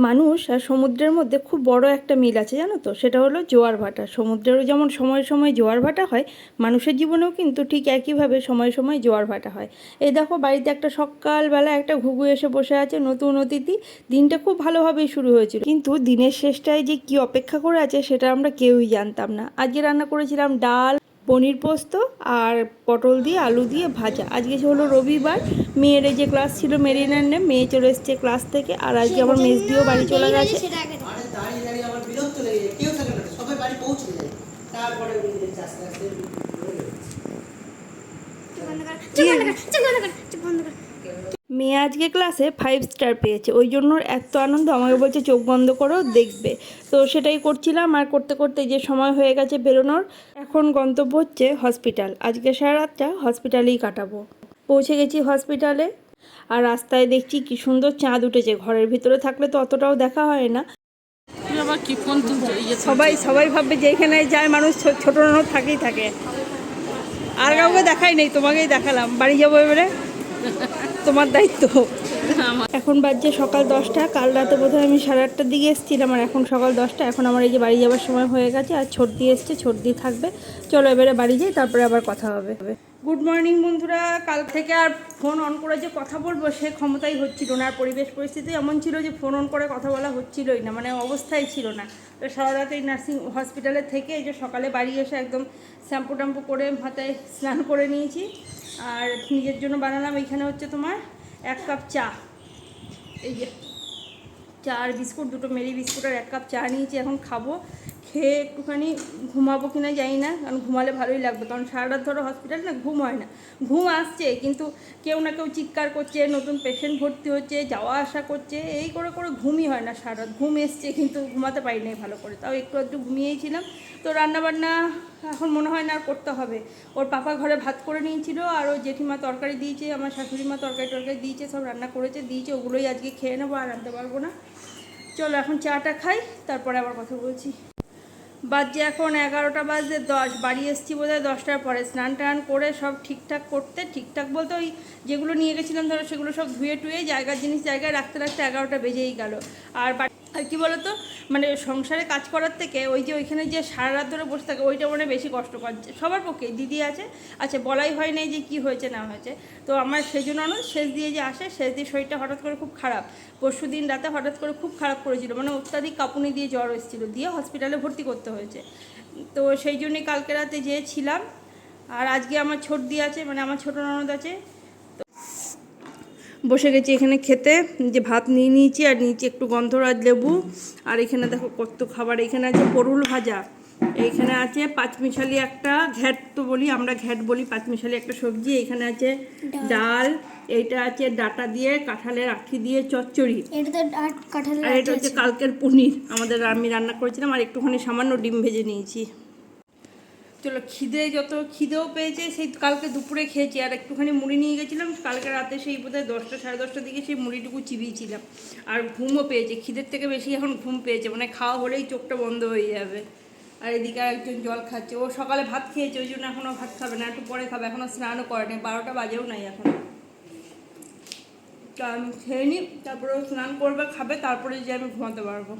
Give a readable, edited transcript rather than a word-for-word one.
মানুষ আর সমুদ্রের মধ্যে খুব বড় একটা মিল আছে, জানো তো? সেটা হলো জোয়ার ভাটা। সমুদ্রেরও যেমন সময় সময় জোয়ার ভাটা হয়, মানুষের জীবনেও কিন্তু ঠিক একইভাবে সময় সময় জোয়ার ভাটা হয়। এই দেখো, বাড়িতে একটা সকালবেলা একটা ঘুঘু এসে বসে আছে, নতুন অতিথি। দিনটা খুব ভালোভাবেই শুরু হয়েছিল, কিন্তু দিনের শেষটায় যে কি অপেক্ষা করে আছে সেটা আমরা কেউই জানতাম না। আজকে রান্না করেছিলাম ডাল, পনির পোস্ত আর পটল দিয়ে আলু দিয়ে ভাজা। আজকে হলো রবিবার, মেয়ের এই যে ক্লাস ছিল মেরিনার নেম, মেয়ে চলে এসছে ক্লাস থেকে। আর আজকে আমার মেজদিও বাড়ি চলে গেছে। মেয়ে আজকে ক্লাসে 5 স্টার পেয়েছে, ওই জন্য এত আনন্দ, আমাকে বলছে চোখ বন্ধ করো দেখবে। তো সেটাই করছিলাম, আর করতে করতে যে সময় হয়ে গেছে বেরোনোর। এখন গন্তব্য হচ্ছে হসপিটাল। আজকে সারা রাতটা হসপিটালেই কাটাবো। পৌঁছে গেছি হসপিটালে, আর রাস্তায় দেখছি কি সুন্দর চাঁদ উঠেছে। ঘরের ভিতরে থাকলে তো অতটাও দেখা হয় না। সবাই সবাই ভাববে যে এখানে যায় মানুষ, ছোট নানো থাকেই থাকে। আর কাউকে দেখাই নেই, তোমাকেই দেখালাম। বাড়ি যাবো এবারে, তোমার দায়িত্ব। এখন বাজছে সকাল 10টা। কাল রাতে বোধহয় আমি 8:30টার দিকে এসেছিলাম, আর এখন সকাল 10টা। এখন আমার এই যে বাড়ি যাওয়ার সময় হয়ে গেছে, আর ছর্দি এসছে, ছর্দি থাকবে। চলো এবারে বাড়ি যাই, তারপরে আবার কথা হবে। গুড মর্নিং বন্ধুরা। কাল থেকে আর ফোন অন করে যে কথা বলবো সে ক্ষমতাই হচ্ছিল না, আর পরিবেশ পরিস্থিতি এমন ছিল যে ফোন অন করে কথা বলা হচ্ছিলই না, মানে অবস্থাই ছিল না। তো সারা রাত এই নার্সিং হসপিটালে থেকে এই যে সকালে বাড়ি এসে একদম শ্যাম্পু ট্যাম্পু করে মাথায় স্নান করে নিয়েছি। আর নিজের জন্য বানালাম এখানে হচ্ছে তোমার 1 কাপ চা। এই যে চা আর বিস্কুট, দুটো মেরি বিস্কুট আর 1 কাপ চা নিয়েছি। এখন খাবো, খেয়ে একটুখানি ঘুমাবো কিনা জানি না, কারণ ঘুমালে ভালোই লাগবে। কারণ সারা রাত ধরো হসপিটাল না, ঘুম হয় না। ঘুম আসছে কিন্তু কেউ না কেউ চিৎকার করছে, নতুন পেশেন্ট ভর্তি হচ্ছে, যাওয়া আসা করছে, এই করে করে ঘুমই হয় না সারা রাত। ঘুম এসছে কিন্তু ঘুমাতে পারি নাই ভালো করে, তাও একটু ঘুমিয়েছিলাম। তো রান্নাবান্না এখন মনে হয় না আর করতে হবে। ওর পাপা ঘরে ভাত করে নিয়েছিল, আর ওর জেঠিমা তরকারি দিয়েছে, আমার শাশুড়ি মা তরকারি দিয়েছে, সব রান্না করেছে দিয়েছে, ওগুলোই আজকে খেয়ে নেবো, আর আনতে পারবো না। চলো এখন চাটা খাই, তারপরে আবার কথা বলছি। বাজছে এখন 11টা বাজে 10। বাড়ি এসেছি বোধহয় 10টার পরে। স্নান টান করে সব ঠিকঠাক করতে, ঠিকঠাক বলতে ওই যেগুলো নিয়ে গেছিলাম ধরো সেগুলো সব ধুয়ে টুয়ে জায়গার জিনিস জায়গায় রাখতে রাখতে 11টা বেজেই গেল। আর কি বলতো, মানে সংসারে কাজ করার থেকে ওই যে ওইখানে যে সারা রাত ধরে বসে থাকে ওইটা মনে বেশি কষ্টকর সবার পক্ষে। দিদি আছে, আচ্ছা বলাই হয় নাই যে কি হয়েছে না হয়েছে। তো আমার সেই জন্য শেষ দিয়ে যে আসে, শেষ দিয়ে শরীরটা হঠাৎ করে খুব খারাপ। পরশু দিন রাতে হঠাৎ করে খুব খারাপ করেছিল, মানে অত্যাধিক কাঁপুনি দিয়ে জ্বর এসেছিলো, দিয়ে হসপিটালে ভর্তি করতে হয়েছে। তো সেই জন্যই কালকে রাতে যেয়েছিলাম। আর আজকে আমার সর্দি আছে, মানে আমার ছোটো ননদ আছে। বসে গেছি এখানে খেতে, যে ভাত নিয়ে নিয়েছি, আর নিয়েছি একটু গন্ধরাজ লেবু। আর এখানে দেখো কত খাবার। এখানে আছে পরুল ভাজা, এইখানে আছে পাঁচমিশালি একটা ঘ্যাট, তো বলি আমরা ঘ্যাট বলি, পাঁচমিশালি একটা সবজি। এখানে আছে ডাল, এইটা আছে ডাটা দিয়ে কাঁঠালের আঁঠি দিয়ে চচ্চড়ি, আর এটা হচ্ছে কালকের পনির আমাদের, আমি রান্না করেছিলাম। আর একটুখানি সামান্য ডিম ভেজে নিয়েছি। চলো, খিদেও পেয়েছে, সেই কালকে দুপুরে খেয়েছি। আর একটুখানি মুড়ি নিয়ে গেছিলাম কালকে রাতে, সেই বোধহয় 10টা সাড়ে 10টার দিকে সেই মুড়িটুকু চিবিয়েছিলাম। আর ঘুমও পেয়েছে, খিদের থেকে বেশি এখন ঘুম পেয়েছে, মানে খাওয়া হলেই চোখটা বন্ধ হয়ে যাবে। আর এদিকে একজন জল খাচ্ছে, ও সকালে ভাত খেয়েছে, ওই জন্য এখনও ভাত খাবে না, একটু পরে খাবে। এখনও স্নানও করে নেই, 12টা বাজেও নাই এখন। তো আমি খেয়ে নিই, তারপরে স্নান করবে, খাবে, তারপরে যে আমি ঘুমাতে পারবো।